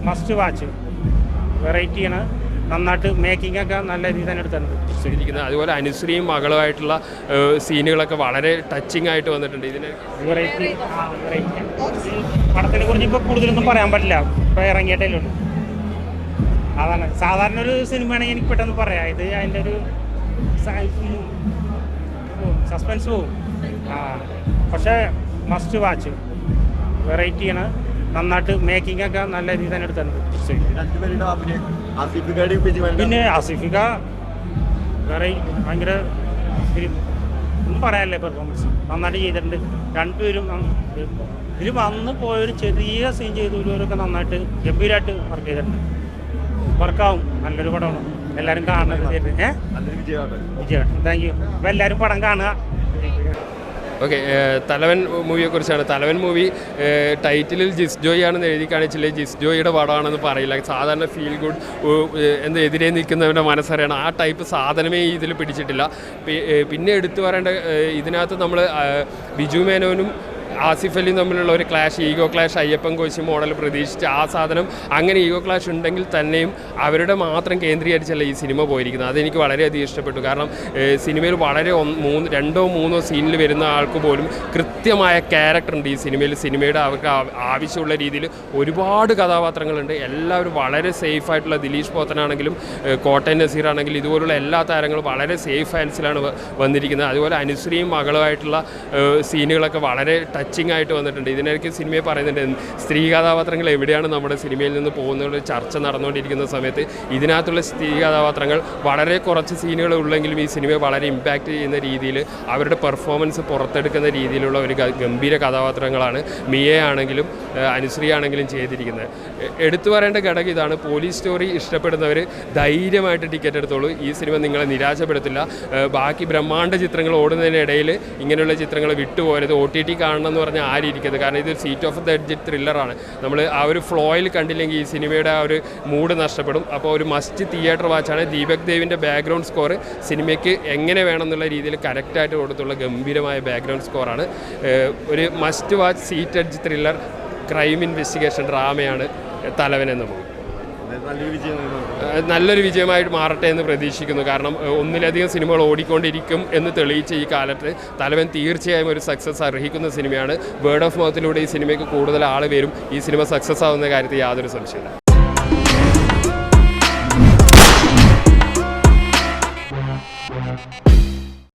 Must watch. വെറൈറ്റിയാണ്, നന്നായിട്ട് making ഒക്കെ നല്ല രീതിയിൽ തന്നെ എടുത്തിട്ടുണ്ട്. അതുപോലെ അനുശ്രീയും മകളുമായിട്ടുള്ള സീനുകളൊക്കെ വളരെ ടച്ചിങ് ആയിട്ട് വന്നിട്ടുണ്ട്. ഇതിന് വെറൈറ്റി പടത്തിനെ കുറിച്ച് ഇപ്പോൾ കൂടുതലൊന്നും പറയാൻ പറ്റില്ല, ഇപ്പോൾ ഇറങ്ങിയിട്ടേ ഉള്ളൂ. അതാണ് സാധാരണ ഒരു സിനിമയാണെങ്കിൽ എനിക്ക് പെട്ടെന്ന് പറയാം. ഇത് അതിൻ്റെ ഒരു സസ്പെൻസ് പോവും. പക്ഷേ മസ്റ്റ് വാച്ച്. വെറൈറ്റിയാണ്, നന്നായിട്ട് മേക്കിംഗ് ഒക്കെ നല്ല രീതിയിൽ തന്നെ എടുത്തിട്ടുണ്ട്. പിന്നെ ആസിഫിക വേറെ ഭയങ്കര ഒന്നും പറയാനല്ലേ, പെർഫോമൻസ് നന്നായിട്ട് ചെയ്തിട്ടുണ്ട്. രണ്ടുപേരും ഇതിൽ വന്ന് പോയൊരു ചെറിയ സീൻ ചെയ്തവരൊക്കെ നന്നായിട്ട് ഗംഭീരമായിട്ട് വർക്ക് ചെയ്തിട്ടുണ്ട്. വർക്കാവും, നല്ലൊരു പടമാണ്, എല്ലാവരും കാണുന്നത്. വിജയം. Thank you. അപ്പോൾ എല്ലാവരും പടം കാണുക. ഓക്കെ, തലവൻ മൂവിയെക്കുറിച്ചാണ്. തലവൻ മൂവി ടൈറ്റിലിൽ ജിസ് ജോയി ആണെന്ന് എഴുതി കാണിച്ചില്ലേ, ജിസ് ജോയിയുടെ പടമാണെന്ന് പറയില്ല. സാധാരണ ഫീൽ ഗുഡ് എന്താ എതിരെ നിൽക്കുന്നവൻ്റെ മനസ്സറിയണം, ആ ടൈപ്പ് സാധനമേ ഇതിൽ പിടിച്ചിട്ടില്ല. പിന്നെ എടുത്തു പറയേണ്ട, ഇതിനകത്ത് നമ്മൾ ബിജു മേനോനും ആസിഫ് അലിയും തമ്മിലുള്ള ഒരു clash, ego clash, Ayyappan Koshy model പ്രതീക്ഷിച്ച് ആ സാധനം അങ്ങനെ ഈഗോ ക്ലാഷ് ഉണ്ടെങ്കിൽ തന്നെയും അവരുടെ മാത്രം കേന്ദ്രീകരിച്ചല്ല ഈ സിനിമ പോയിരിക്കുന്നത്. അതെനിക്ക് വളരെയധികം ഇഷ്ടപ്പെട്ടു. കാരണം സിനിമയിൽ വളരെ രണ്ടോ മൂന്നോ സീനിൽ വരുന്ന ആൾക്ക് പോലും കൃത്യമായ ക്യാരക്ടറുണ്ട് ഈ സിനിമയിൽ. സിനിമയുടെ അവർക്ക് ആവശ്യമുള്ള രീതിയിൽ ഒരുപാട് കഥാപാത്രങ്ങളുണ്ട്. എല്ലാവരും വളരെ സേഫായിട്ടുള്ള, ദിലീഷ് പോത്തനാണെങ്കിലും കോട്ടയം നസീർ ആണെങ്കിലും ഇതുപോലുള്ള എല്ലാ താരങ്ങളും വളരെ സേഫ് ഹാൻഡ്സിലാണ് വന്നിരിക്കുന്നത്. അതുപോലെ അനുശ്രീയും മകളുമായിട്ടുള്ള സീനുകളൊക്കെ വളരെ ടച്ചിങ് ആയിട്ട് വന്നിട്ടുണ്ട്. ഇതിനിടയ്ക്ക് സിനിമയെ പറയുന്നുണ്ട്, സ്ത്രീ കഥാപാത്രങ്ങൾ എവിടെയാണ് നമ്മുടെ സിനിമയിൽ നിന്ന് പോകുന്നുള്ള ചർച്ച നടന്നുകൊണ്ടിരിക്കുന്ന സമയത്ത് ഇതിനകത്തുള്ള സ്ത്രീ കഥാപാത്രങ്ങൾ വളരെ കുറച്ച് സീനുകൾ ഉള്ളെങ്കിലും ഈ സിനിമയെ വളരെ ഇമ്പാക്റ്റ് ചെയ്യുന്ന രീതിയിൽ അവരുടെ പെർഫോമൻസ് പുറത്തെടുക്കുന്ന രീതിയിലുള്ള ഒരു ഗംഭീര കഥാപാത്രങ്ങളാണ് മിയ ആണെങ്കിലും അനുശ്രീ ആണെങ്കിലും ചെയ്തിരിക്കുന്നത്. എടുത്തു പറയേണ്ട ഘടകം ഇതാണ്, പോലീസ് സ്റ്റോറി ഇഷ്ടപ്പെടുന്നവർ ധൈര്യമായിട്ട് ടിക്കറ്റ് എടുത്തോളൂ. ഈ സിനിമ നിങ്ങളെ നിരാശപ്പെടുത്തില്ല. ബാക്കി ബ്രഹ്മാണ്ഡ ചിത്രങ്ങൾ ഓടുന്നതിനിടയിൽ ഇങ്ങനെയുള്ള ചിത്രങ്ങൾ വിട്ടുപോകരുത്. OTT കാണണം എന്ന് പറഞ്ഞാൽ ആരും ഇരിക്കുന്നത്. കാരണം ഇത് സീറ്റ് ഓഫ് ദ എഡ്ജ് ത്രില്ലറാണ്. നമ്മൾ ആ ഒരു ഫ്ലോയിൽ കണ്ടില്ലെങ്കിൽ ഈ സിനിമയുടെ ആ ഒരു മൂഡ് നഷ്ടപ്പെടും. അപ്പോൾ ഒരു മസ്റ്റ് തിയേറ്റർ വാച്ചാണ്. ദീപക് ദേവിൻ്റെ ബാക്ക്ഗ്രൗണ്ട് സ്കോർ സിനിമയ്ക്ക് എങ്ങനെ വേണമെന്നുള്ള രീതിയിൽ കറക്റ്റായിട്ട് കൊടുത്തുള്ള ഗംഭീരമായ ബാക്ക്ഗ്രൗണ്ട് സ്കോറാണ്. ഒരു must watch seat edge thriller crime investigation ഡ്രാമയാണ് തലവൻ എന്ന മൂവി. നല്ലൊരു വിജയമായിട്ട് മാറട്ടെ എന്ന് പ്രതീക്ഷിക്കുന്നു. കാരണം ഒന്നിലധികം സിനിമകൾ ഓടിക്കൊണ്ടിരിക്കും എന്ന് തെളിയിച്ച ഈ കാലത്ത് തലവൻ തീർച്ചയായും ഒരു സക്സസ് അർഹിക്കുന്ന സിനിമയാണ്. വേർഡ് ഓഫ് മൗത്തിലൂടെ ഈ സിനിമയ്ക്ക് കൂടുതൽ ആൾ വരും. ഈ സിനിമ സക്സസ് ആവുന്ന കാര്യത്തിൽ യാതൊരു സംശയമില്ല.